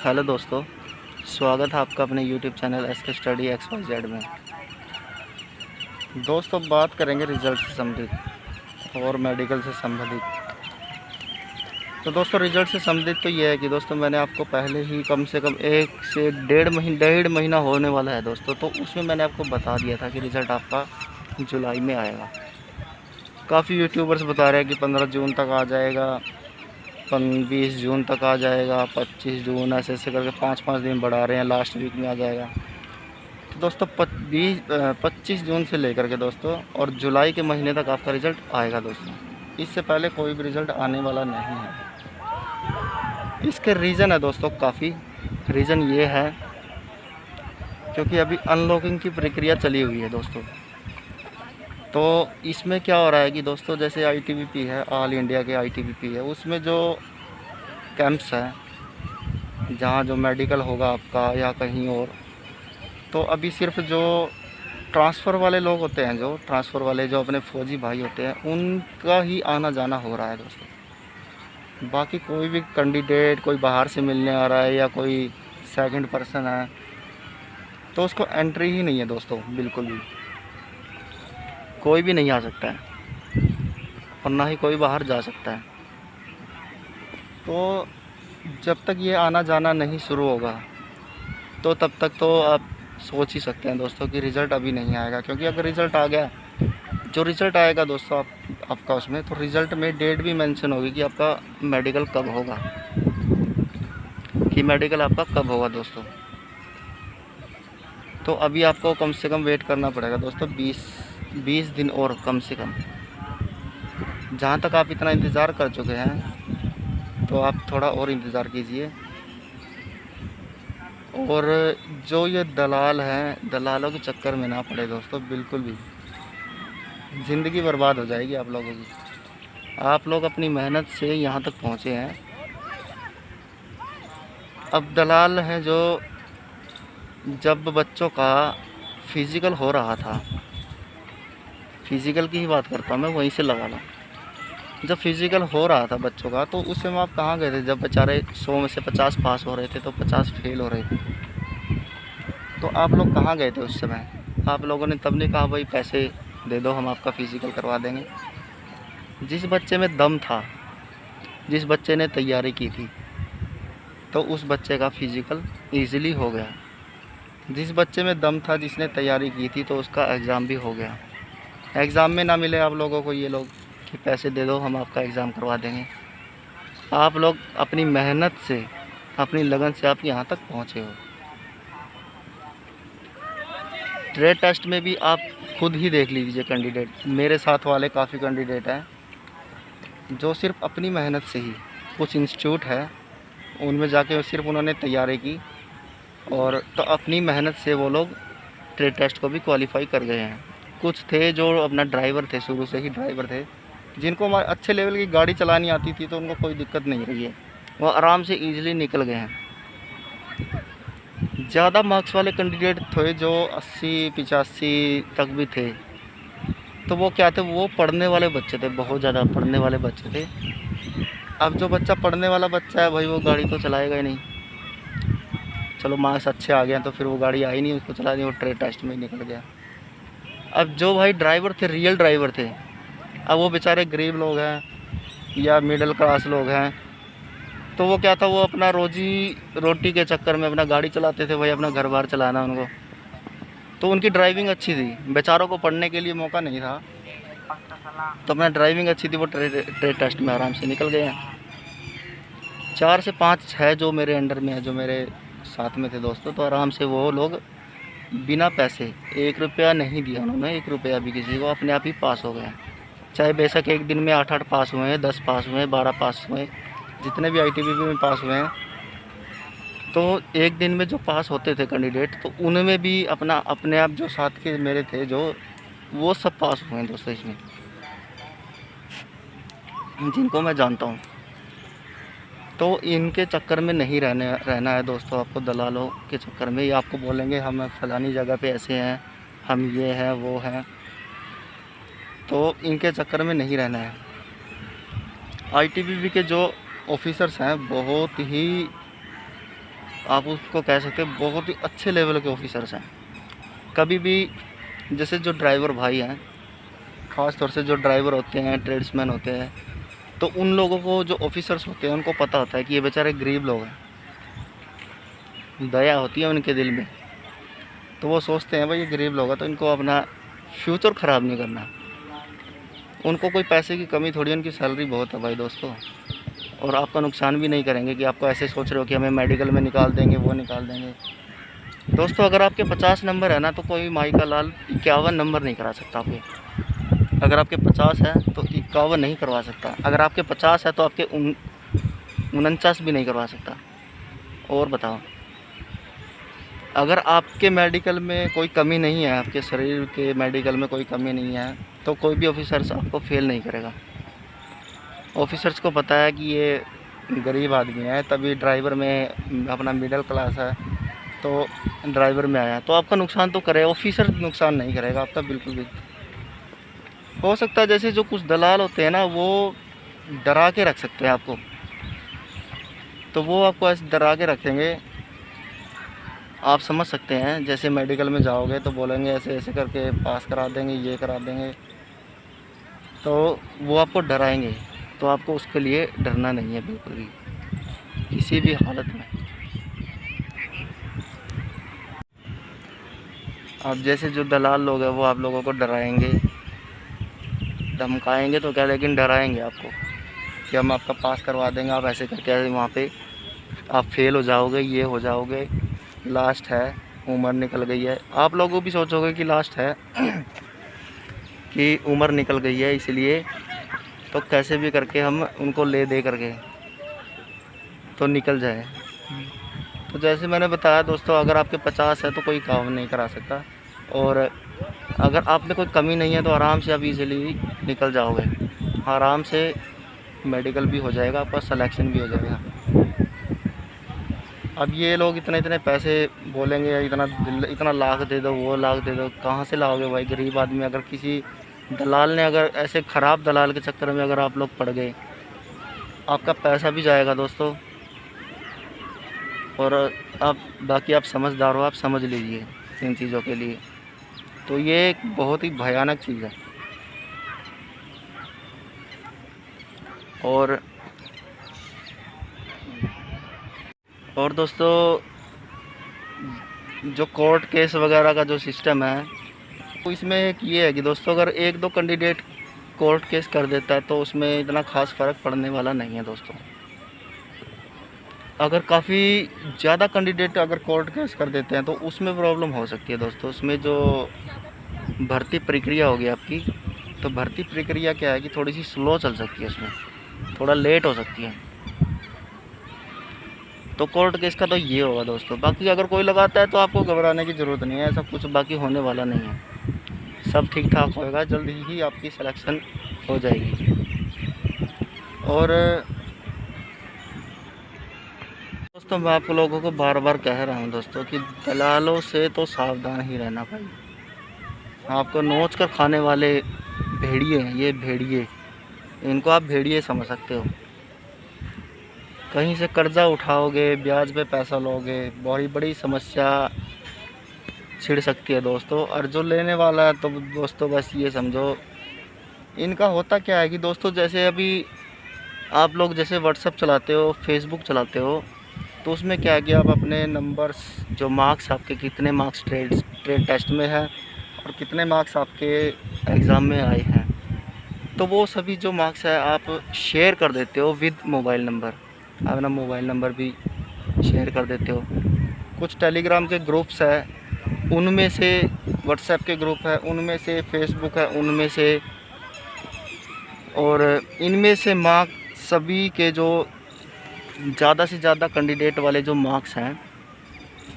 Hello दोस्तों, स्वागत है आपका अपने YouTube channel SK study XYZ में। दोस्तों बात करेंगे रिज़ल्ट से संबंधित और मेडिकल से संबंधित। तो दोस्तों रिज़ल्ट से संबंधित तो ये है कि दोस्तों मैंने आपको पहले ही कम से कम 1 से डेढ़ महीना होने वाला है दोस्तों, तो उसमें मैंने आपको बता दिया था कि रिज़ल्ट आपका जुलाई में आएगा। काफ़ी यूट्यूबर्स बता रहे हैं कि 15 जून तक आ जाएगा, 20 जून तक आ जाएगा, 25 जून, ऐसे करके 5-5 दिन बढ़ा रहे हैं, लास्ट वीक में आ जाएगा। तो दोस्तों 25 जून से लेकर के दोस्तों और जुलाई के महीने तक आपका रिज़ल्ट आएगा दोस्तों। इससे पहले कोई भी रिज़ल्ट आने वाला नहीं है। इसके रीज़न है दोस्तों काफ़ी। रीज़न ये है क्योंकि अभी अनलॉकिंग की प्रक्रिया चली हुई है दोस्तों। तो इसमें क्या हो रहा है कि दोस्तों जैसे ITBP है, ऑल इंडिया के ITBP है, उसमें जो कैंप्स हैं जहाँ जो मेडिकल होगा आपका या कहीं और, तो अभी सिर्फ जो ट्रांसफ़र वाले लोग होते हैं, जो ट्रांसफ़र वाले जो अपने फ़ौजी भाई होते हैं, उनका ही आना जाना हो रहा है दोस्तों। बाकी कोई भी कैंडिडेट कोई बाहर से मिलने आ रहा है या कोई सेकंड पर्सन है तो उसको एंट्री ही नहीं है दोस्तों, बिल्कुल भी कोई भी नहीं आ सकता है और ना ही कोई बाहर जा सकता है। तो जब तक ये आना जाना नहीं शुरू होगा तो तब तक तो आप सोच ही सकते हैं दोस्तों कि रिज़ल्ट अभी नहीं आएगा। क्योंकि अगर रिज़ल्ट आ गया, जो रिज़ल्ट आएगा दोस्तों आपका उसमें तो रिज़ल्ट में डेट भी मेंशन होगी कि आपका मेडिकल कब होगा, कि मेडिकल आपका कब होगा दोस्तों। तो अभी आपको कम से कम वेट करना पड़ेगा दोस्तों 20 दिन और कम से कम। जहाँ तक आप इतना इंतज़ार कर चुके हैं तो आप थोड़ा और इंतज़ार कीजिए। और जो ये दलाल हैं, दलालों के चक्कर में ना पड़े दोस्तों, बिल्कुल भी। ज़िंदगी बर्बाद हो जाएगी आप लोगों की। आप लोग अपनी मेहनत से यहाँ तक पहुँचे हैं। अब दलाल हैं जो जब बच्चों का फिज़िकल हो रहा था, फिज़िकल की ही बात करता हूँ मैं, वहीं से लगा लो। जब फिज़िकल हो रहा था बच्चों का तो उस समय आप कहाँ गए थे? जब बेचारे 100 में से 50 पास हो रहे थे तो 50 फेल हो रहे थे, तो आप लोग कहाँ गए थे उस समय? आप लोगों ने तब नहीं कहा भाई पैसे दे दो, हम आपका फ़िज़िकल करवा देंगे। जिस बच्चे में दम था, जिस बच्चे ने तैयारी की थी, तो उस बच्चे का फ़िज़िकल ईज़िली हो गया। जिस बच्चे में दम था, जिसने तैयारी की थी, तो उसका एग्ज़ाम भी हो गया। एग्ज़ाम में ना मिले आप लोगों को ये लोग कि पैसे दे दो, हम आपका एग्ज़ाम करवा देंगे। आप लोग अपनी मेहनत से, अपनी लगन से आप यहाँ तक पहुँचे हो। ट्रेड टेस्ट में भी आप खुद ही देख लीजिए कैंडिडेट, मेरे साथ वाले काफ़ी कैंडिडेट हैं जो सिर्फ अपनी मेहनत से ही, कुछ इंस्टीट्यूट है उनमें जाके सिर्फ उन्होंने तैयारी की और तो अपनी मेहनत से वो लोग ट्रेड टेस्ट को भी क्वालिफाई कर गए हैं। कुछ थे जो अपना ड्राइवर थे, शुरू से ही ड्राइवर थे, जिनको अच्छे लेवल की गाड़ी चलानी आती थी तो उनको कोई दिक्कत नहीं रही है, वो आराम से ईज़िली निकल गए हैं। ज़्यादा मार्क्स वाले कैंडिडेट थे जो 80-85 तक भी थे, तो वो क्या थे, वो पढ़ने वाले बच्चे थे, बहुत ज़्यादा पढ़ने वाले बच्चे थे। अब जो बच्चा पढ़ने वाला बच्चा है भाई, वो गाड़ी तो चलाएगा ही नहीं। चलो मार्क्स अच्छे आ गए तो फिर वो गाड़ी आई नहीं उसको चलानी, वो ट्रेड टेस्ट में ही निकल गया। अब जो भाई ड्राइवर थे, रियल ड्राइवर थे, अब वो बेचारे गरीब लोग हैं या मिडिल क्लास लोग हैं, तो वो क्या था, वो अपना रोजी रोटी के चक्कर में अपना गाड़ी चलाते थे भाई, अपना घर बार चलाना उनको। तो उनकी ड्राइविंग अच्छी थी, बेचारों को पढ़ने के लिए मौका नहीं था, तो अपना ड्राइविंग अच्छी थी, वो ट्रेड टेस्ट में आराम से निकल गए हैं। 4 से 5 है जो मेरे अंडर में है, जो मेरे साथ में थे दोस्तों, तो आराम से वो लोग बिना पैसे, 1 रुपया नहीं दिया उन्होंने, 1 रुपया भी किसी को, अपने आप ही पास हो गए। चाहे बेशक एक दिन में 8-8 पास हुए हैं, 10 पास हुए हैं, 12 पास हुए, जितने भी ITBP में पास हुए हैं, तो एक दिन में जो पास होते थे कैंडिडेट, तो उनमें भी अपने आप जो साथ के मेरे थे जो, वो सब पास हुए हैं दोस्तों इसमें, जिनको मैं जानता हूँ। तो इनके चक्कर में नहीं रहना है दोस्तों आपको, दलालों के चक्कर में। ये आपको बोलेंगे हम फलानी जगह पे ऐसे हैं, हम ये हैं वो हैं, तो इनके चक्कर में नहीं रहना है। ITBP के जो ऑफिसर्स हैं बहुत ही आप उसको कह सकते हैं बहुत ही अच्छे लेवल के ऑफिसर्स हैं। कभी भी जैसे जो ड्राइवर भाई हैं, ख़ास तौर से जो ड्राइवर होते हैं, ट्रेड्समैन होते हैं, तो उन लोगों को जो ऑफिसर्स होते हैं उनको पता होता है कि ये बेचारे गरीब लोग हैं, दया होती है उनके दिल में। तो वो सोचते हैं भाई ये गरीब लोग हैं तो इनको अपना फ्यूचर ख़राब नहीं करना। उनको कोई पैसे की कमी थोड़ी, उनकी सैलरी बहुत है भाई दोस्तों, और आपका नुकसान भी नहीं करेंगे कि आपको ऐसे सोच रहे हो कि हमें मेडिकल में निकाल देंगे, वो निकाल देंगे। दोस्तों अगर आपके 50 नंबर है ना तो कोई माई का लाल 51 नंबर नहीं करा सकता आपके। अगर आपके 50 है तो 51 नहीं करवा सकता। अगर आपके 50 है तो आपके 49 भी नहीं करवा सकता। और बताओ, अगर आपके मेडिकल में कोई कमी नहीं है, आपके शरीर के मेडिकल में कोई कमी नहीं है, तो कोई भी ऑफिसर्स आपको फेल नहीं करेगा। ऑफिसर्स को पता है कि ये गरीब आदमी है, तभी ड्राइवर में अपना मिडिल क्लास है तो ड्राइवर में आया, तो आपका नुकसान तो करे, ऑफिसर नुकसान नहीं करेगा आपका बिल्कुल भी। हो सकता है जैसे जो कुछ दलाल होते हैं ना, वो डरा के रख सकते हैं आपको, तो वो आपको ऐसे डरा के रखेंगे, आप समझ सकते हैं। जैसे मेडिकल में जाओगे तो बोलेंगे ऐसे ऐसे करके पास करा देंगे, ये करा देंगे, तो वो आपको डराएंगे। तो आपको उसके लिए डरना नहीं है बिल्कुल भी, किसी भी हालत में। अब जैसे जो दलाल लोग हैं वो आप लोगों को डराएंगे, धमकाएंगे तो क्या, लेकिन डराएंगे आपको कि हम आपका पास करवा देंगे, आप ऐसे करके वहाँ पे आप फेल हो जाओगे, ये हो जाओगे, लास्ट है, उम्र निकल गई है। आप लोगों भी सोचोगे कि लास्ट है कि उम्र निकल गई है, इसलिए तो कैसे भी करके हम उनको ले दे करके तो निकल जाए। तो जैसे मैंने बताया दोस्तों, अगर आपके 50 है तो कोई काम नहीं करा सकता, और अगर आप में कोई कमी नहीं है तो आराम से आप इजीली निकल जाओगे, आराम से मेडिकल भी हो जाएगा, आपका सिलेक्शन भी हो जाएगा। अब ये लोग इतने इतने पैसे बोलेंगे, इतना लाख दे दो, वो लाख दे दो, कहाँ से लाओगे भाई गरीब आदमी। अगर किसी दलाल ने, अगर ऐसे ख़राब दलाल के चक्कर में अगर आप लोग पड़ गए, आपका पैसा भी जाएगा दोस्तों। और आप बाकी आप समझदार हो, आप समझ लीजिए इन चीज़ों के लिए। तो ये एक बहुत ही भयानक चीज़ है। और दोस्तों जो कोर्ट केस वगैरह का जो सिस्टम है, तो इसमें एक ये है कि दोस्तों अगर एक दो कैंडिडेट कोर्ट केस कर देता है तो उसमें इतना ख़ास फ़र्क पड़ने वाला नहीं है दोस्तों। अगर काफ़ी ज़्यादा कैंडिडेट अगर कोर्ट केस कर देते हैं तो उसमें प्रॉब्लम हो सकती है दोस्तों। उसमें जो भर्ती प्रक्रिया होगी आपकी, तो भर्ती प्रक्रिया क्या है कि थोड़ी सी स्लो चल सकती है, उसमें थोड़ा लेट हो सकती है। तो कोर्ट केस का तो ये होगा दोस्तों। बाकी अगर कोई लगाता है तो आपको घबराने की ज़रूरत नहीं है, ऐसा कुछ बाकी होने वाला नहीं है, सब ठीक ठाक होएगा, जल्दी ही आपकी सिलेक्शन हो जाएगी। और दोस्तों मैं आप लोगों को बार बार कह रहा हूँ दोस्तों कि दलालों से तो सावधान ही रहना भाई। आपको नोच कर खाने वाले भेड़िए हैं ये, भेड़िए, इनको आप भेड़िए समझ सकते हो। कहीं से कर्ज़ा उठाओगे, ब्याज पे पैसा लोगे, बहुत बड़ी समस्या छिड़ सकती है दोस्तों। और जो लेने वाला है तो दोस्तों बस ये समझो, इनका होता क्या है कि दोस्तों जैसे अभी आप लोग जैसे व्हाट्सएप चलाते हो, फेसबुक चलाते हो, तो उसमें क्या है कि आप अपने नंबर्स, जो मार्क्स आपके कितने मार्क्स ट्रेड टेस्ट में है और कितने मार्क्स आपके एग्ज़ाम में आए हैं, तो वो सभी जो मार्क्स है आप शेयर कर देते हो विद मोबाइल नंबर, अपना मोबाइल नंबर भी शेयर कर देते हो। कुछ टेलीग्राम के ग्रुप्स है उनमें से, व्हाट्सएप के ग्रुप है उनमें से, फेसबुक है उनमें से, और इनमें से मार्क्स सभी के जो ज़्यादा से ज़्यादा कैंडिडेट वाले जो मार्क्स हैं,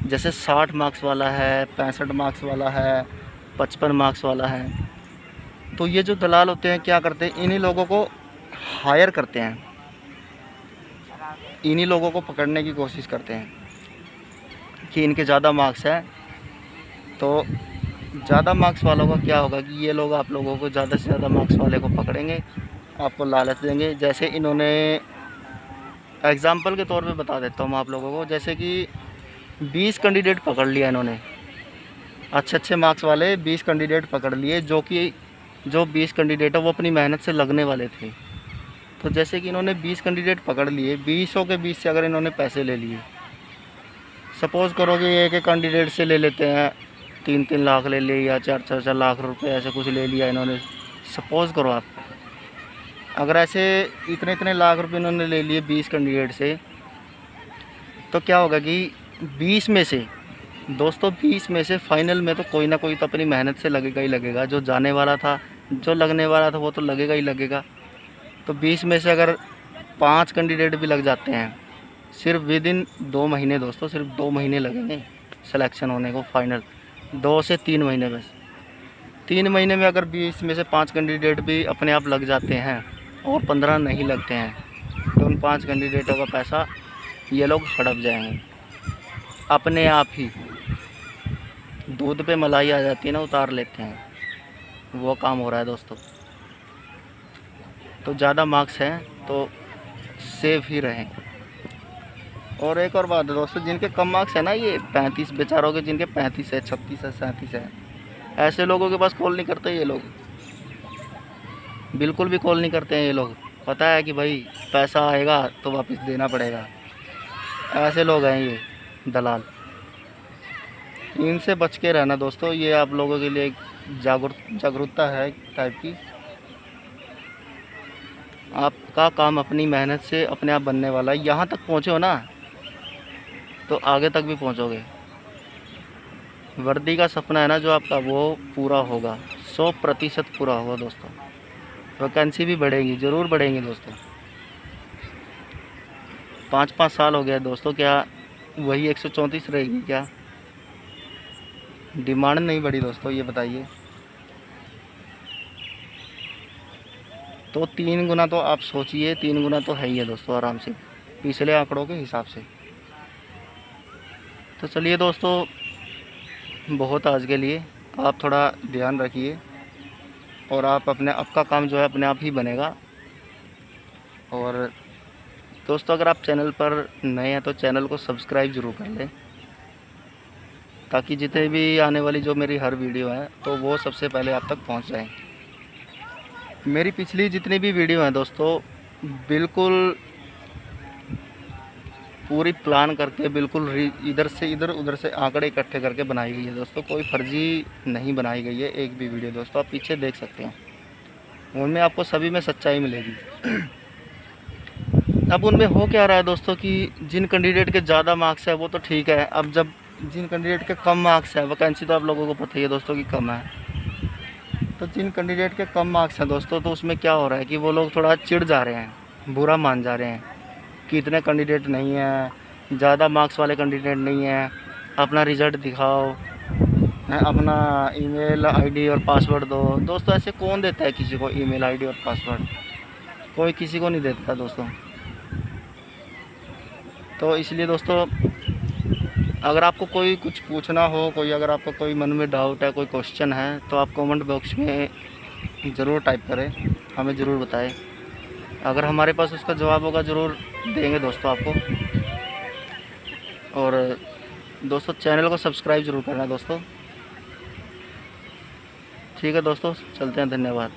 जैसे 60 मार्क्स वाला है, 65 मार्क्स वाला है, 55 मार्क्स वाला है, तो ये जो दलाल होते हैं क्या करते हैं, इन्हीं लोगों को हायर करते हैं, इन्हीं लोगों को पकड़ने की कोशिश करते हैं कि इनके ज़्यादा मार्क्स हैं। तो ज़्यादा मार्क्स वालों का क्या होगा कि ये लोग आप लोगों को ज़्यादा से ज़्यादा मार्क्स वाले को पकड़ेंगे, आपको लालच देंगे। जैसे इन्होंने एग्ज़ाम्पल के तौर पे बता देता हूँ मैं आप लोगों को, जैसे कि 20 कैंडिडेट पकड़ लिया इन्होंने, अच्छे मार्क्स वाले 20 कैंडिडेट पकड़ लिए, जो 20 कैंडिडेट है वो अपनी मेहनत से लगने वाले थे। तो जैसे कि इन्होंने 20 कैंडिडेट पकड़ लिए, 20 के 20 से अगर इन्होंने पैसे ले लिए, सपोज़ करो कि एक कैंडिडेट से ले लेते हैं 3-3 लाख ले लिए या 4-4 लाख रुपए ऐसे कुछ ले लिया इन्होंने। सपोज़ करो आप, अगर ऐसे इतने लाख रुपए इन्होंने ले लिए 20 कैंडिडेट से, तो क्या होगा कि 20 में से दोस्तों 20 में से फाइनल में तो कोई ना कोई तो अपनी मेहनत से लगेगा ही लगेगा। जो जाने वाला था, जो लगने वाला था वो तो लगेगा ही लगेगा। तो 20 में से अगर 5 कैंडिडेट भी लग जाते हैं, सिर्फ विदिन 2 महीने दोस्तों, सिर्फ 2 महीने लगेंगे सिलेक्शन होने को फाइनल, 2 से 3 महीने बस। 3 महीने में अगर 20 में से 5 कैंडिडेट भी अपने आप लग जाते हैं और 15 नहीं लगते हैं, तो उन 5 कैंडिडेटों का पैसा ये लोग हड़प जाएंगे अपने आप ही। दूध पे मलाई आ जाती है ना, उतार लेते हैं, वो काम हो रहा है दोस्तों। तो ज़्यादा मार्क्स हैं तो सेफ ही रहें। और एक और बात है दोस्तों, जिनके कम मार्क्स है ना, ये 35 बेचारों के, जिनके 35 है, 36 है, 37 है, ऐसे लोगों के पास कॉल नहीं करते ये लोग, बिल्कुल भी कॉल नहीं करते हैं ये लोग। पता है कि भाई पैसा आएगा तो वापस देना पड़ेगा। ऐसे लोग हैं ये दलाल, इनसे बच के रहना दोस्तों। ये आप लोगों के लिए एक जागरूकता है टाइप की। आपका काम अपनी मेहनत से अपने आप बनने वाला है। यहाँ तक पहुँचे हो ना तो आगे तक भी पहुँचोगे। वर्दी का सपना है ना जो आपका, वो पूरा होगा, 100% पूरा होगा दोस्तों। वैकेंसी भी बढ़ेगी, ज़रूर बढ़ेंगी दोस्तों। 5-5 साल हो गया दोस्तों, क्या वही 134 रहेगी क्या? डिमांड नहीं बढ़ी दोस्तों, ये बताइए। तो 3 गुना तो आप सोचिए, 3 गुना तो है ही है दोस्तों आराम से, पिछले आंकड़ों के हिसाब से। तो चलिए दोस्तों, बहुत आज के लिए आप थोड़ा ध्यान रखिए और आप आपका काम जो है अपने आप ही बनेगा। और दोस्तों अगर आप चैनल पर नए हैं तो चैनल को सब्सक्राइब ज़रूर कर लें, ताकि जितने भी आने वाली जो मेरी हर वीडियो है तो वो सबसे पहले आप तक पहुंच जाएं। मेरी पिछली जितनी भी वीडियो हैं दोस्तों, बिल्कुल पूरी प्लान करके, बिल्कुल इधर से इधर, उधर से आंकड़े इकट्ठे करके बनाई गई है दोस्तों। कोई फर्जी नहीं बनाई गई है एक भी वीडियो दोस्तों। आप पीछे देख सकते हैं, उनमें आपको सभी में सच्चाई मिलेगी। अब उनमें हो क्या रहा है दोस्तों कि जिन कैंडिडेट के ज़्यादा मार्क्स है वो तो ठीक है। अब जब जिन कैंडिडेट के कम मार्क्स है, वैकेंसी तो आप लोगों को पता ही है दोस्तों कि कम है, तो जिन कैंडिडेट के कम मार्क्स हैं दोस्तों, तो उसमें क्या हो रहा है कि वो लोग थोड़ा चिढ़ जा रहे हैं, बुरा मान जा रहे हैं कि इतने कैंडिडेट नहीं हैं, ज़्यादा मार्क्स वाले कैंडिडेट नहीं हैं, अपना रिज़ल्ट दिखाओ, अपना ईमेल आईडी और पासवर्ड दो। दोस्तों ऐसे कौन देता है किसी को ईमेल आईडी और पासवर्ड? कोई किसी को नहीं देता दोस्तों। तो इसलिए दोस्तों अगर आपको कोई कुछ पूछना हो, अगर आपको कोई मन में डाउट है, कोई क्वेश्चन है, तो आप कमेंट बॉक्स में ज़रूर टाइप करें, हमें ज़रूर बताएं। अगर हमारे पास उसका जवाब होगा ज़रूर देंगे दोस्तों आपको। और दोस्तों चैनल को सब्सक्राइब ज़रूर करना दोस्तों। ठीक है दोस्तों, चलते हैं, धन्यवाद।